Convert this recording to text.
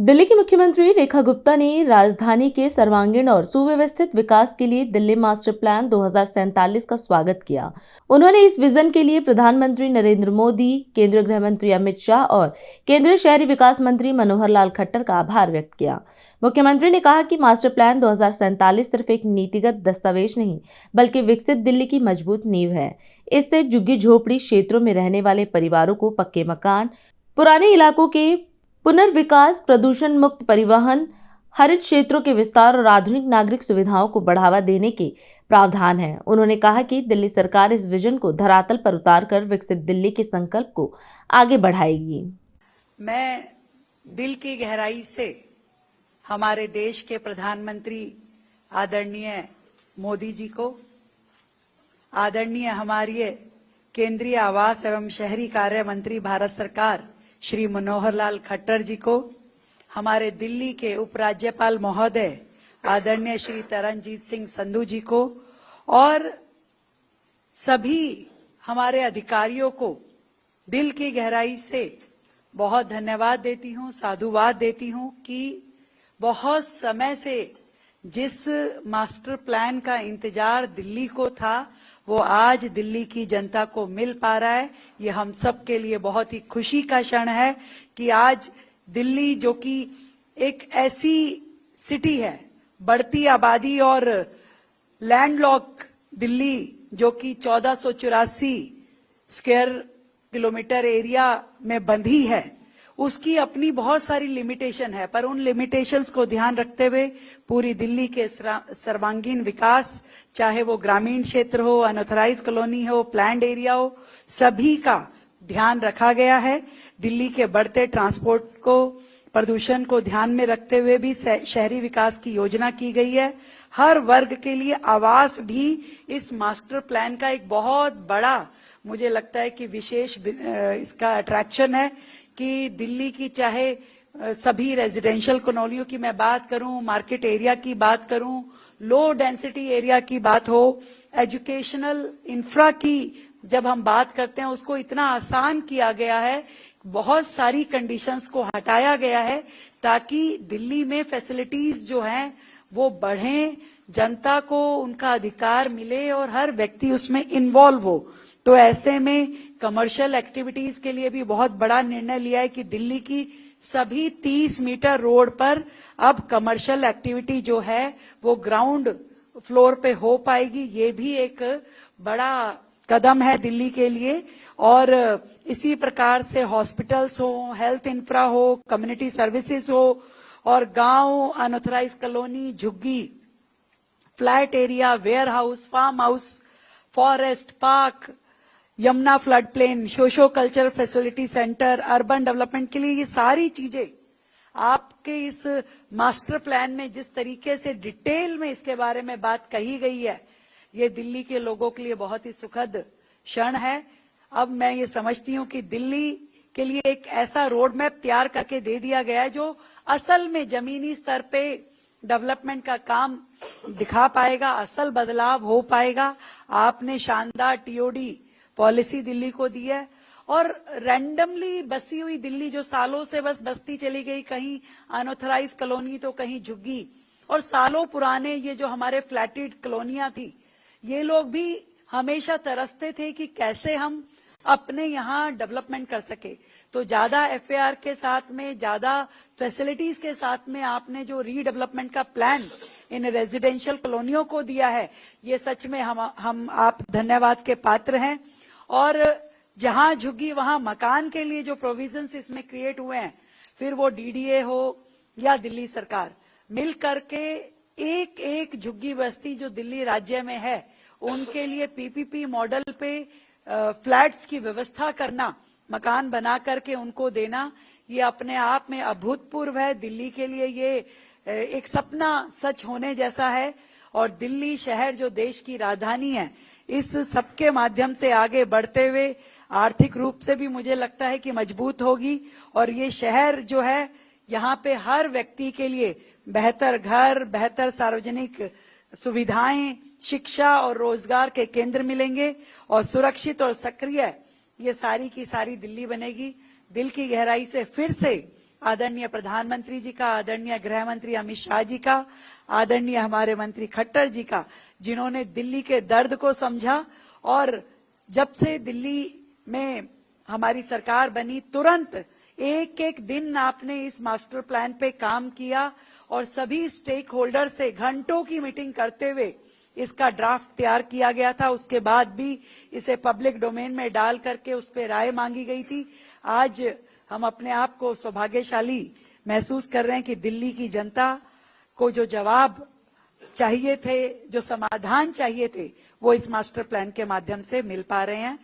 दिल्ली की मुख्यमंत्री रेखा गुप्ता ने राजधानी के सर्वांगीण और सुव्यवस्थित विकास के लिए दिल्ली मास्टर प्लान 2047 का स्वागत किया। उन्होंने इस विजन के लिए प्रधानमंत्री नरेंद्र मोदी, केंद्रीय गृह मंत्री अमित शाह और केंद्रीय शहरी विकास मंत्री मनोहर लाल खट्टर का आभार व्यक्त किया। मुख्यमंत्री ने कहा कि मास्टर प्लान 2047 सिर्फ एक नीतिगत दस्तावेज नहीं, बल्कि विकसित दिल्ली की मजबूत नींव है। इससे झुग्गी झोपड़ी क्षेत्रों में रहने वाले परिवारों को पक्के मकान, पुराने इलाकों के पुनर्विकास, प्रदूषण मुक्त परिवहन, हरित क्षेत्रों के विस्तार और आधुनिक नागरिक सुविधाओं को बढ़ावा देने के प्रावधान है। उन्होंने कहा कि दिल्ली सरकार इस विजन को धरातल पर उतारकर विकसित दिल्ली के संकल्प को आगे बढ़ाएगी। मैं दिल की गहराई से हमारे देश के प्रधानमंत्री आदरणीय मोदी जी को, आदरणीय हमारे केंद्रीय आवास एवं शहरी कार्य मंत्री भारत सरकार श्री मनोहर लाल खट्टर जी को, हमारे दिल्ली के उपराज्यपाल महोदय आदरणीय श्री तरनजीत सिंह संधू जी को और सभी हमारे अधिकारियों को दिल की गहराई से बहुत धन्यवाद देती हूं, साधुवाद देती हूं कि बहुत समय से जिस मास्टर प्लान का इंतजार दिल्ली को था वो आज दिल्ली की जनता को मिल पा रहा है। ये हम सब के लिए बहुत ही खुशी का क्षण है कि आज दिल्ली, जो कि एक ऐसी सिटी है, बढ़ती आबादी और लैंडलॉक दिल्ली, जो कि 1484 स्क्वायर किलोमीटर एरिया में बंधी है, उसकी अपनी बहुत सारी लिमिटेशन है, पर उन लिमिटेशंस को ध्यान रखते हुए पूरी दिल्ली के सर्वांगीण विकास, चाहे वो ग्रामीण क्षेत्र हो, अनऑथराइज कॉलोनी हो, प्लैंड एरिया हो, सभी का ध्यान रखा गया है। दिल्ली के बढ़ते ट्रांसपोर्ट को, प्रदूषण को ध्यान में रखते हुए भी शहरी विकास की योजना की गई है। हर वर्ग के लिए आवास भी इस मास्टर प्लान का एक बहुत बड़ा, मुझे लगता है कि विशेष इसका अट्रैक्शन है कि दिल्ली की चाहे सभी रेजिडेंशियल कॉलोनियों की मैं बात करूं, मार्केट एरिया की बात करूं, लो डेंसिटी एरिया की बात हो, एजुकेशनल इंफ्रा की जब हम बात करते हैं उसको इतना आसान किया गया है, बहुत सारी कंडीशंस को हटाया गया है ताकि दिल्ली में फैसिलिटीज जो हैं वो बढ़ें, जनता को उनका अधिकार मिले और हर व्यक्ति उसमें इन्वॉल्व हो। तो ऐसे में कमर्शियल एक्टिविटीज के लिए भी बहुत बड़ा निर्णय लिया है कि दिल्ली की सभी 30 मीटर रोड पर अब कमर्शियल एक्टिविटी जो है वो ग्राउंड फ्लोर पे हो पाएगी। ये भी एक बड़ा कदम है दिल्ली के लिए। और इसी प्रकार से हॉस्पिटल्स हो, हेल्थ इंफ्रा हो, कम्युनिटी सर्विसेज हो, और गांव, अनऑथराइज कॉलोनी, झुग्गी, flat area, warehouse, farmhouse, forest, park, Yamuna flood plain, socio culture facility centre, urban development के लिए ये सारी चीजें आपके इस मास्टर प्लान में जिस तरीके से डिटेल में इसके बारे में बात कही गई है, ये दिल्ली के लोगों के लिए बहुत ही सुखद क्षण है। अब मैं ये समझती हूँ कि दिल्ली के लिए एक ऐसा रोड मैप तैयार करके दे दिया गया है जो असल में जमीनी स्तर पे डेवलपमेंट का काम दिखा पाएगा, असल बदलाव हो पाएगा। आपने शानदार टीओडी पॉलिसी दिल्ली को दी है और रैंडमली बसी हुई दिल्ली जो सालों से बस बसती चली गई, कहीं अनऑथराइज कॉलोनी तो कहीं झुग्गी, और सालों पुराने ये जो हमारे फ्लैटेड कॉलोनियां थी, ये लोग भी हमेशा तरसते थे कि कैसे हम अपने यहाँ डेवलपमेंट कर सके। तो ज्यादा एफएआर के साथ में, ज्यादा फैसिलिटीज के साथ में आपने जो रीडेवलपमेंट का प्लान इन रेजिडेंशियल कॉलोनियों को दिया है, ये सच में हम आप धन्यवाद के पात्र हैं। और जहां झुग्गी वहां मकान के लिए जो प्रोविजंस इसमें क्रिएट हुए हैं, फिर वो डीडीए हो या दिल्ली सरकार मिल करके एक एक झुग्गी बस्ती जो दिल्ली राज्य में है उनके लिए पीपीपी मॉडल पे फ्लैट्स की व्यवस्था करना, मकान बना करके उनको देना, ये अपने आप में अभूतपूर्व है। दिल्ली के लिए ये एक सपना सच होने जैसा है। और दिल्ली शहर जो देश की राजधानी है, इस सबके माध्यम से आगे बढ़ते हुए आर्थिक रूप से भी मुझे लगता है कि मजबूत होगी। और ये शहर जो है, यहाँ पे हर व्यक्ति के लिए बेहतर घर, बेहतर सार्वजनिक सुविधाएं, शिक्षा और रोजगार के केंद्र मिलेंगे और सुरक्षित और सक्रिय ये सारी की सारी दिल्ली बनेगी। दिल की गहराई से फिर से आदरणीय प्रधानमंत्री जी का, आदरणीय गृह मंत्री अमित शाह जी का, आदरणीय हमारे मंत्री खट्टर जी का, जिन्होंने दिल्ली के दर्द को समझा और जब से दिल्ली में हमारी सरकार बनी तुरंत एक एक दिन आपने इस मास्टर प्लान पे काम किया और सभी स्टेक होल्डर से घंटों की मीटिंग करते हुए इसका ड्राफ्ट तैयार किया गया था। उसके बाद भी इसे पब्लिक डोमेन में डाल करके उस पर राय मांगी गई थी। आज हम अपने आप को सौभाग्यशाली महसूस कर रहे हैं कि दिल्ली की जनता को जो जवाब चाहिए थे, जो समाधान चाहिए थे, वो इस मास्टर प्लान के माध्यम से मिल पा रहे हैं।